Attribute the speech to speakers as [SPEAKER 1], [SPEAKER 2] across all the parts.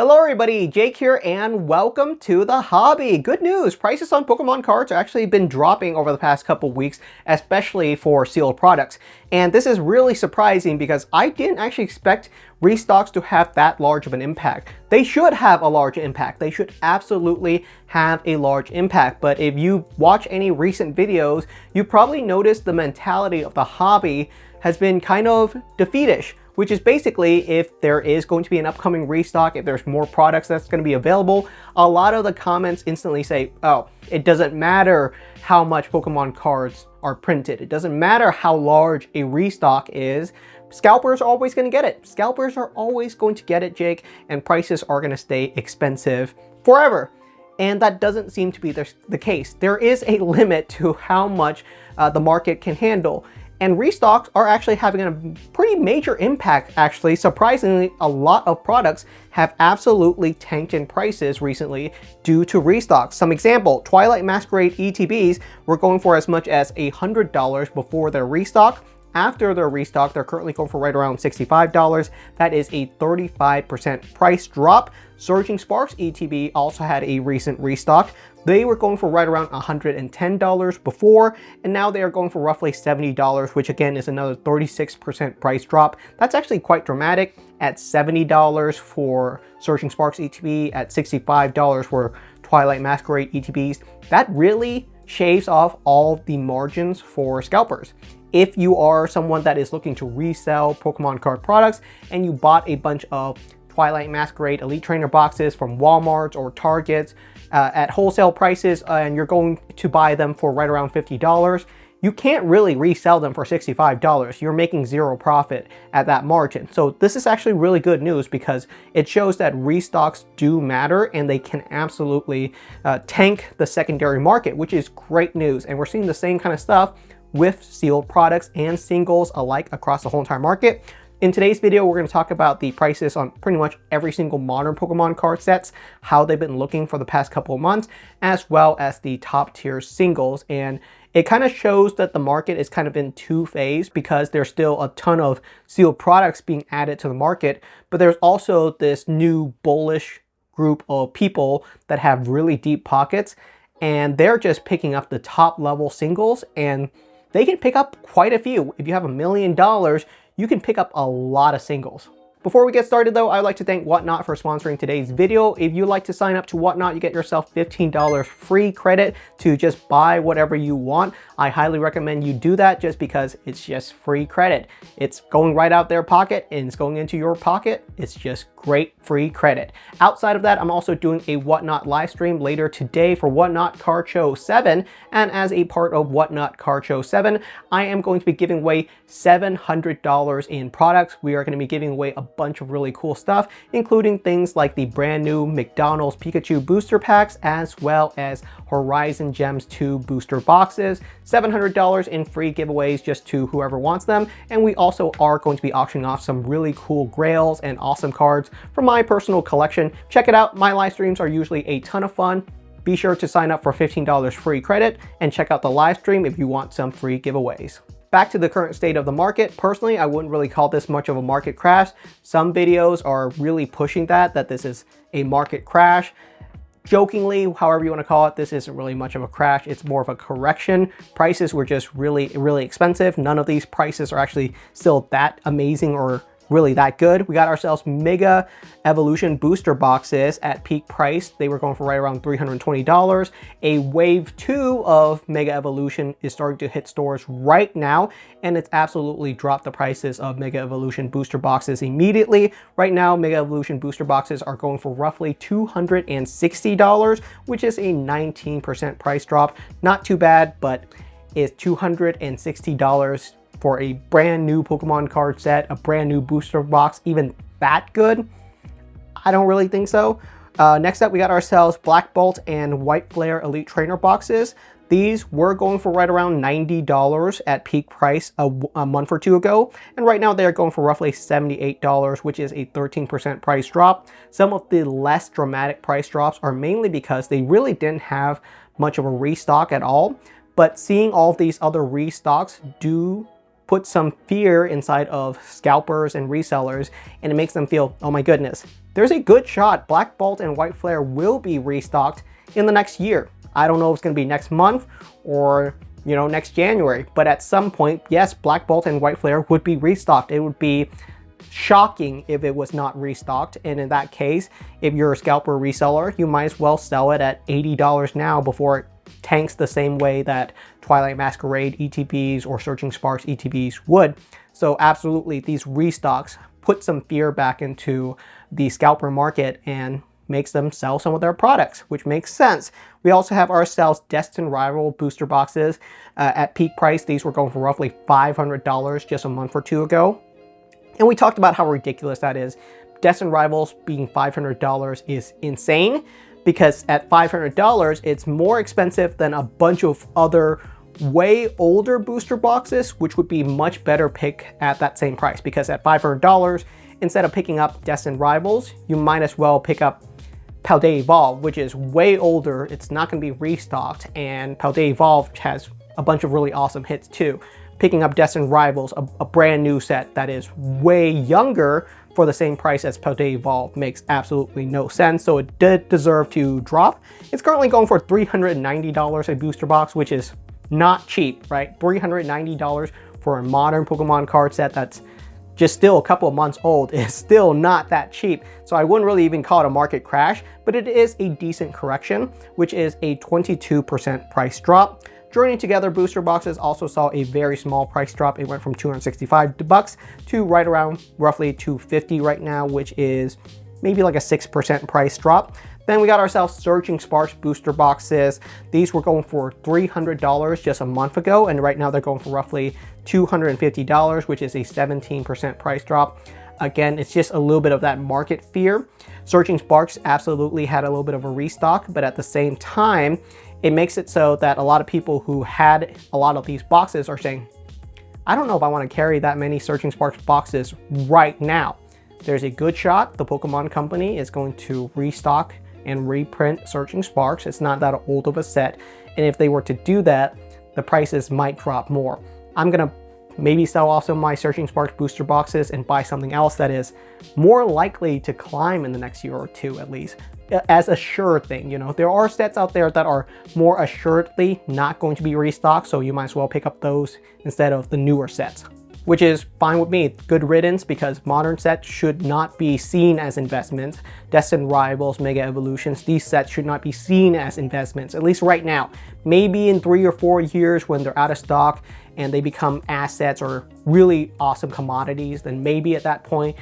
[SPEAKER 1] Hello everybody, Jake here and welcome to the hobby. Good news, prices on Pokemon cards have actually been dropping over the past couple weeks, especially for sealed products. And this is really surprising because I didn't actually expect restocks to have that large of an impact. They should have a large impact. They should absolutely have a large impact. But if you watch any recent videos, you probably noticed the mentality of the hobby has been kind of defeatish, which is basically if there is going to be an upcoming restock, if there's more products that's going to be available, a lot of the comments instantly say, oh, it doesn't matter how much Pokemon cards are printed. It doesn't matter how large a restock is. Scalpers are always going to get it. Scalpers are always going to get it, Jake, and prices are going to stay expensive forever. And that doesn't seem to be the case. There is a limit to how much the market can handle. And restocks are actually having a pretty major impact, actually. Surprisingly, a lot of products have absolutely tanked in prices recently due to restocks. Some example, Twilight Masquerade ETBs were going for as much as $100 before their restock. After their restock, they're currently going for right around $65. That is a 35% price drop. Surging Sparks ETB also had a recent restock. They were going for right around $110 before, and now they are going for roughly $70, which again is another 36% price drop. That's actually quite dramatic at $70 for Surging Sparks ETB, at $65 for Twilight Masquerade ETBs. That really shaves off all the margins for scalpers. If you are someone that is looking to resell Pokemon card products and you bought a bunch of Twilight Masquerade Elite Trainer boxes from Walmart or Targets at wholesale prices, and you're going to buy them for right around $50, you can't really resell them for $65. You're making zero profit at that margin. So this is actually really good news because it shows that restocks do matter and they can absolutely tank the secondary market, which is great news. And we're seeing the same kind of stuff with sealed products and singles alike across the whole entire market. In today's video, we're going to talk about the prices on pretty much every single modern Pokemon card sets, how they've been looking for the past couple of months, as well as the top tier singles. And it kind of shows that the market is kind of in two phases because there's still a ton of sealed products being added to the market, but there's also this new bullish group of people that have really deep pockets, and they're just picking up the top level singles, and they can pick up quite a few. If you have $1 million, you can pick up a lot of singles. Before we get started though, I'd like to thank Whatnot for sponsoring today's video. If you'd like to sign up to Whatnot, you get yourself $15 free credit to just buy whatever you want. I highly recommend you do that just because it's just free credit. It's going right out their pocket and it's going into your pocket. It's just great free credit. Outside of that, I'm also doing a Whatnot live stream later today for Whatnot Card Show 7. And as a part of Whatnot Card Show 7, I am going to be giving away $700 in products. We are going to be giving away a bunch of really cool stuff, including things like the brand new McDonald's Pikachu booster packs, as well as Horizon Gems 2 booster boxes, $700 in free giveaways just to whoever wants them. And we also are going to be auctioning off some really cool grails and awesome cards from my personal collection. Check it out. My live streams are usually a ton of fun. Be sure to sign up for $15 free credit and check out the live stream if you want some free giveaways. Back to the current state of the market. Personally, I wouldn't really call this much of a market crash. Some videos are really pushing that this is a market crash. Jokingly, however you want to call it, this isn't really much of a crash. It's more of a correction. Prices were just really, really expensive. None of these prices are actually still that amazing or really that good. We got ourselves Mega Evolution booster boxes at peak price. They were going for right around $320. A wave 2 of Mega Evolution is starting to hit stores right now, and it's absolutely dropped the prices of Mega Evolution booster boxes immediately. Right now, Mega Evolution booster boxes are going for roughly $260, which is a 19% price drop. Not too bad, but is $260 for a brand new Pokemon card set, a brand new booster box, even that good? I don't really think so. Next up, we got ourselves Black Bolt and White Flare Elite Trainer boxes. These were going for right around $90 at peak price a month or two ago. And right now they're going for roughly $78, which is a 13% price drop. Some of the less dramatic price drops are mainly because they really didn't have much of a restock at all. But seeing all of these other restocks do puts some fear inside of scalpers and resellers, and it makes them feel, oh my goodness, there's a good shot Black Bolt and White Flare will be restocked in the next year. I don't know if it's going to be next month or, you know, next January, but at some point, yes, Black Bolt and White Flare would be restocked. It would be shocking if it was not restocked, and in that case, if you're a scalper reseller, you might as well sell it at $80 now before it tanks the same way that Twilight Masquerade ETBs or Searching Sparks ETBs would. So absolutely, these restocks put some fear back into the scalper market and makes them sell some of their products, which makes sense. We also have ourselves Destined Rival booster boxes at peak price. These were going for roughly $500 just a month or two ago. And we talked about how ridiculous that is. Destined Rivals being $500 is insane, because at $500, it's more expensive than a bunch of other way older booster boxes, which would be much better pick at that same price. Because at $500, instead of picking up Destined Rivals, you might as well pick up Paldea Evolve, which is way older. It's not going to be restocked, and Paldea Evolve has a bunch of really awesome hits too. Picking up Destined Rivals, a brand new set that is way younger for the same price as Paldea Evolve makes absolutely no sense, so it did deserve to drop. It's currently going for $390 a booster box, which is not cheap, right? $390 for a modern Pokemon card set that's just still a couple of months old is still not that cheap. So I wouldn't really even call it a market crash, but it is a decent correction, which is a 22% price drop. Journey Together booster boxes also saw a very small price drop. It went from $265 to right around roughly $250 right now, which is maybe like a 6% price drop. Then we got ourselves Searching Sparks booster boxes. These were going for $300 just a month ago, and right now they're going for roughly $250, which is a 17% price drop. Again, it's just a little bit of that market fear. Searching Sparks absolutely had a little bit of a restock, but at the same time, it makes it so that a lot of people who had a lot of these boxes are saying, I don't know if I want to carry that many Searching Sparks boxes right now. There's a good shot the Pokemon Company is going to restock and reprint Searching Sparks. It's not that old of a set, and if they were to do that, the prices might drop more. I'm gonna maybe sell off some of my Searching Sparks booster boxes and buy something else that is more likely to climb in the next year or two, at least, as a sure thing. You know, there are sets out there that are more assuredly not going to be restocked, so you might as well pick up those instead of the newer sets, which is fine with me. Good riddance, because modern sets should not be seen as investments. Destined Rivals, Mega Evolutions, these sets should not be seen as investments, at least right now. Maybe in 3 or 4 years when they're out of stock and they become assets or really awesome commodities, then maybe at that point,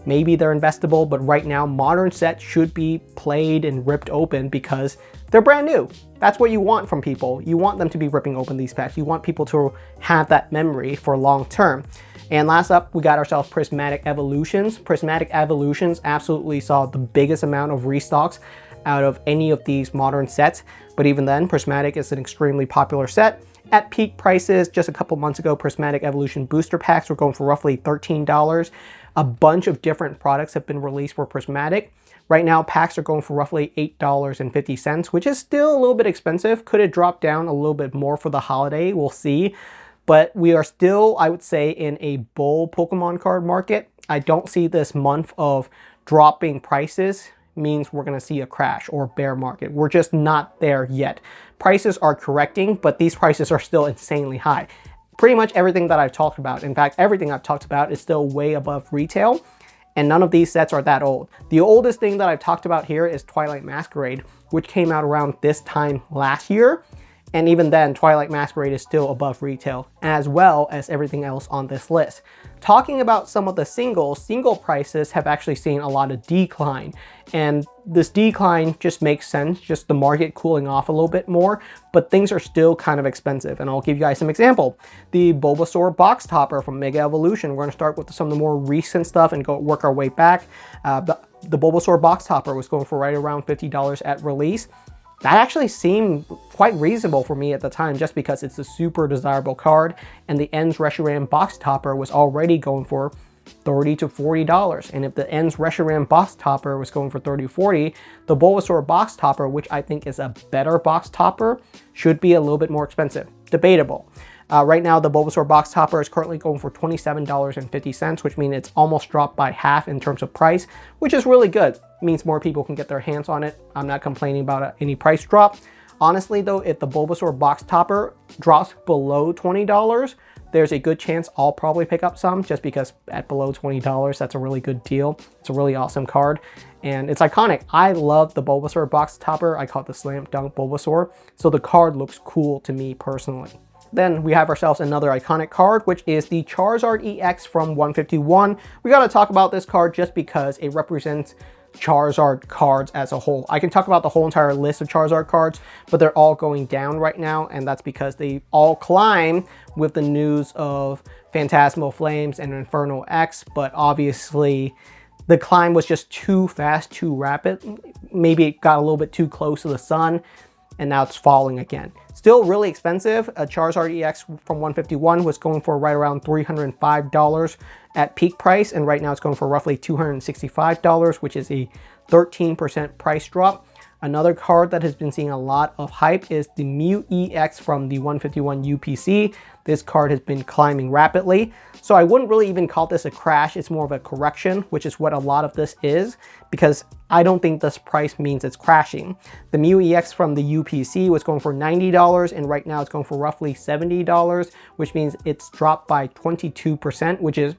[SPEAKER 1] maybe they're investable. But right now, modern sets should be played and ripped open because they're brand new. That's what you want from people. You want them to be ripping open these packs. You want people to have that memory for long term. And last up, we got ourselves Prismatic Evolutions. Prismatic Evolutions absolutely saw the biggest amount of restocks out of any of these modern sets. But even then, Prismatic is an extremely popular set. At peak prices, just a couple months ago, Prismatic Evolution booster packs were going for roughly $13. A bunch of different products have been released for Prismatic. Right now, packs are going for roughly $8.50, which is still a little bit expensive. Could it drop down a little bit more for the holiday? We'll see. But we are still, I would say, in a bull Pokemon card market. I don't see this month of dropping prices means we're going to see a crash or bear market. We're just not there yet. Prices are correcting, but these prices are still insanely high. Pretty much everything that I've talked about, in fact, everything I've talked about is still way above retail, and none of these sets are that old. The oldest thing that I've talked about here is Twilight Masquerade, which came out around this time last year. And even then, Twilight Masquerade is still above retail, as well as everything else on this list. Talking about some of the single prices have actually seen a lot of decline. And this decline just makes sense, just the market cooling off a little bit more, but things are still kind of expensive. And I'll give you guys some example. The Bulbasaur box topper from Mega Evolution. We're gonna start with some of the more recent stuff and go work our way back. The Bulbasaur box topper was going for right around $50 at release. That actually seemed quite reasonable for me at the time, just because it's a super desirable card, and the Ends Reshiram box topper was already going for $30 to $40. And if the Ends Reshiram box topper was going for $30 to $40, the Bulbasaur box topper, which I think is a better box topper, should be a little bit more expensive. Debatable. Right now, the Bulbasaur box topper is currently going for $27.50, which means it's almost dropped by half in terms of price, which is really good. It means more people can get their hands on it. I'm not complaining about any price drop. Honestly though, if the Bulbasaur box topper drops below $20, there's a good chance I'll probably pick up some, just because at below $20, that's a really good deal. It's a really awesome card, and it's iconic. I love the Bulbasaur box topper. I call it the Slam Dunk Bulbasaur, so the card looks cool to me personally. Then we have ourselves another iconic card, which is the Charizard EX from 151. We got to talk about this card just because it represents Charizard cards as a whole. I can talk about the whole entire list of Charizard cards, but they're all going down right now, and that's because they all climb with the news of Phantasmal Flames and Inferno X, but obviously the climb was just too fast, too rapid. Maybe it got a little bit too close to the sun, and now it's falling again. Still really expensive. A Charizard EX from 151 was going for right around $305 at peak price, and right now it's going for roughly $265, which is a 13% price drop. Another card that has been seeing a lot of hype is the Mew EX from the 151 UPC. This card has been climbing rapidly, so I wouldn't really even call this a crash. It's more of a correction, which is what a lot of this is, because I don't think this price means it's crashing. The Mew EX from the UPC was going for $90, and right now it's going for roughly $70, which means it's dropped by 22%, which is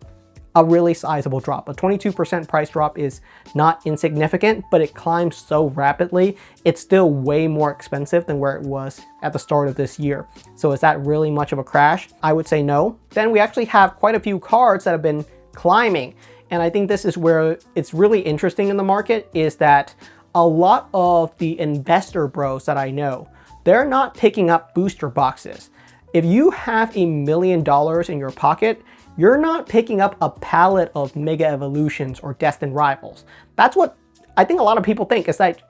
[SPEAKER 1] a really sizable drop. A 22% price drop is not insignificant, but it climbs so rapidly, it's still way more expensive than where it was at the start of this year. So is that really much of a crash? I would say no. Then we actually have quite a few cards that have been climbing, and I think this is where it's really interesting in the market, is that a lot of the investor bros that I know, they're not picking up booster boxes. If you have $1 million in your pocket, you're not picking up a pallet of Mega Evolutions or Destined Rivals. That's what I think a lot of people think, is that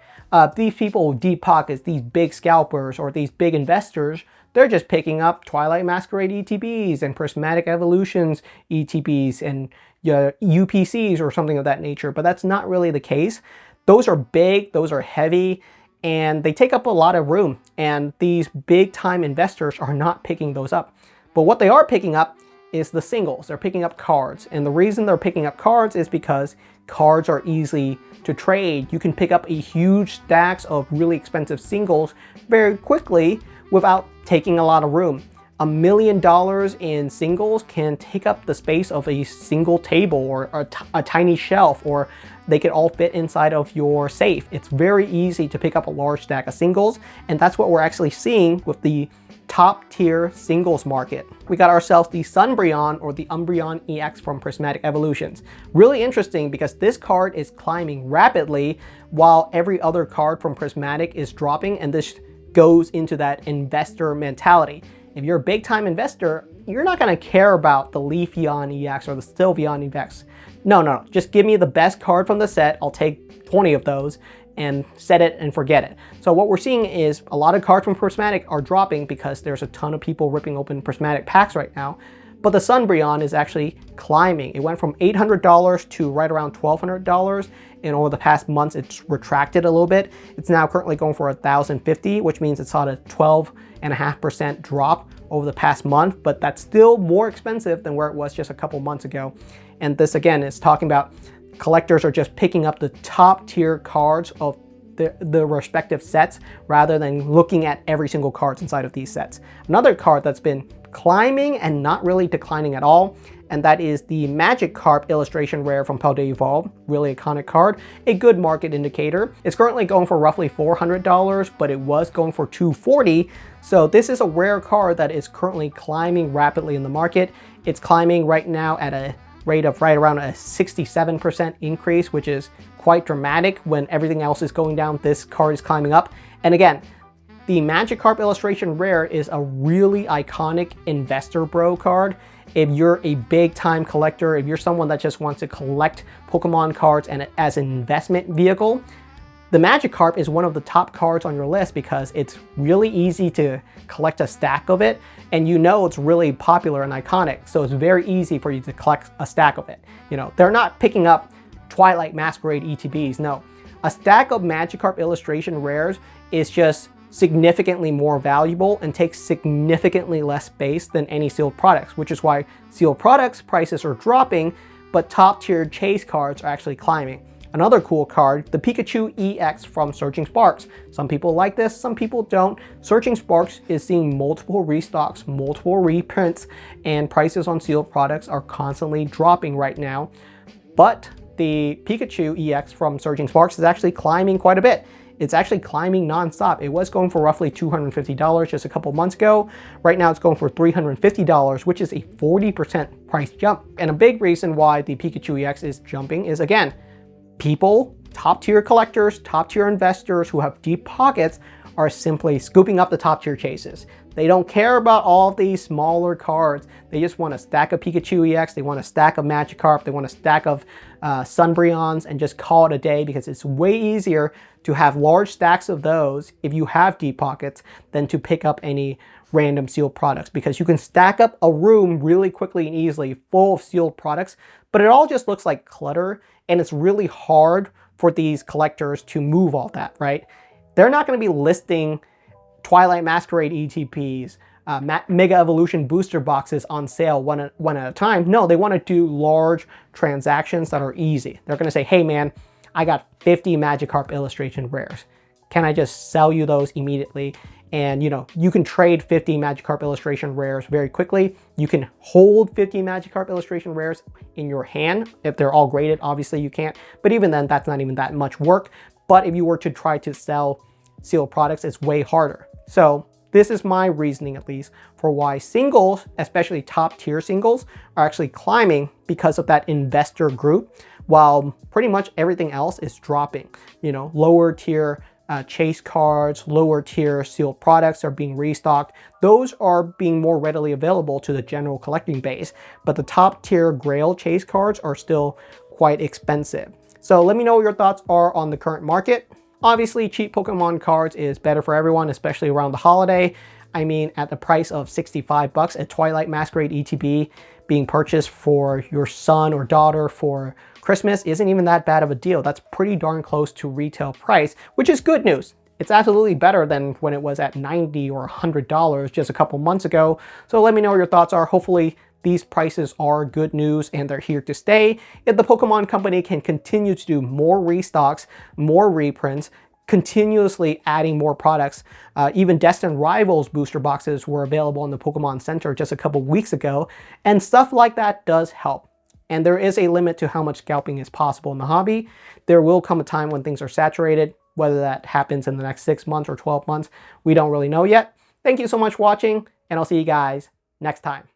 [SPEAKER 1] these people with deep pockets, these big scalpers or these big investors, they're just picking up Twilight Masquerade ETBs and Prismatic Evolutions ETBs and UPCs or something of that nature, but that's not really the case. Those are big, those are heavy, and they take up a lot of room, and these big time investors are not picking those up. But what they are picking up is the singles. They're picking up cards, and the reason they're picking up cards is because cards are easy to trade. You can pick up a huge stacks of really expensive singles very quickly without taking a lot of room. $1 million in singles can take up the space of a single table or a tiny shelf, or they could all fit inside of your safe. It's very easy to pick up a large stack of singles, and that's what we're actually seeing with the top tier singles market. We got ourselves the Sunbreon or the Umbreon EX from Prismatic Evolutions. Really interesting because this card is climbing rapidly while every other card from Prismatic is dropping, and this goes into that investor mentality. If you're a big time investor, you're not going to care about the Leafeon EX or the Sylveon EX. No, just give me the best card from the set. I'll take 20 of those and set it and forget it. So what we're seeing is a lot of cards from Prismatic are dropping because there's a ton of people ripping open Prismatic packs right now. But the Sunbreon is actually climbing. It went from $800 to right around $1,200, and over the past months it's retracted a little bit. It's now currently going for $1,050, which means it saw a 12.5% drop over the past month, but that's still more expensive than where it was just a couple months ago. And this again is talking about collectors are just picking up the top tier cards of the respective sets rather than looking at every single card inside of these sets. Another card that's been climbing and not really declining at all, and that is the Magikarp illustration rare from Paldea Evolved. Really iconic card, a good market indicator. It's currently going for roughly $400, but it was going for $240. So this is a rare card that is currently climbing rapidly in the market. It's climbing right now at a rate of right around a 67% increase, which is quite dramatic. When everything else is going down, this card is climbing up. And again, the Magikarp illustration rare is a really iconic investor bro card. If you're a big time collector, if you're someone that just wants to collect Pokemon cards and as an investment vehicle, the Magikarp is one of the top cards on your list because it's really easy to collect a stack of it, and you know it's really popular and iconic, so it's very easy for you to collect a stack of it. You know, they're not picking up Twilight Masquerade ETBs, no. A stack of Magikarp illustration rares is just significantly more valuable and take significantly less space than any sealed products, which is why sealed products prices are dropping, but top tier chase cards are actually climbing. Another cool card, the Pikachu EX from Surging Sparks. Some people like this, some people don't. Surging Sparks is seeing multiple restocks, multiple reprints, and prices on sealed products are constantly dropping right now. But the Pikachu EX from Surging Sparks is actually climbing quite a bit. It's actually climbing non-stop. It was going for roughly $250 just a couple months ago. Right now it's going for $350, which is a 40% price jump. And a big reason why the Pikachu EX is jumping is, again, people, top tier collectors, top tier investors who have deep pockets are simply scooping up the top tier chases. They don't care about all of these smaller cards. They just want a stack of Pikachu EX, they want a stack of Magikarp, they want a stack of Sunbreons, and just call it a day, because it's way easier to have large stacks of those if you have deep pockets than to pick up any random sealed products, because you can stack up a room really quickly and easily full of sealed products, but it all just looks like clutter, and it's really hard for these collectors to move all that, right? They're not going to be listing Twilight Masquerade ETPs, Mega Evolution booster boxes on sale one at a time. No, they want to do large transactions that are easy. They're going to say, hey man, I got 50 Magikarp illustration rares. Can I just sell you those immediately? And you know, you can trade 50 Magikarp illustration rares very quickly. You can hold 50 Magikarp illustration rares in your hand. If they're all graded, obviously you can't. But even then, that's not even that much work. But if you were to try to sell sealed products, it's way harder. So this is my reasoning, at least, for why singles, especially top tier singles, are actually climbing, because of that investor group, while pretty much everything else is dropping. You know, lower tier chase cards, lower tier sealed products are being restocked. Those are being more readily available to the general collecting base, but the top tier grail chase cards are still quite expensive. So let me know what your thoughts are on the current market. Obviously, cheap Pokemon cards is better for everyone, especially around the holiday. I mean, at the price of 65 bucks, a Twilight Masquerade ETB being purchased for your son or daughter for Christmas isn't even that bad of a deal. That's pretty darn close to retail price, which is good news. It's absolutely better than when it was at $90 or $100 just a couple months ago. So let me know what your thoughts are. Hopefully these prices are good news and they're here to stay. If the Pokemon Company can continue to do more restocks, more reprints, continuously adding more products. Even Destined Rivals booster boxes were available in the Pokemon Center just a couple weeks ago, and stuff like that does help. And there is a limit to how much scalping is possible in the hobby. There will come a time when things are saturated. Whether that happens in the next 6 months or 12 months, we don't really know yet. Thank you so much for watching, and I'll see you guys next time.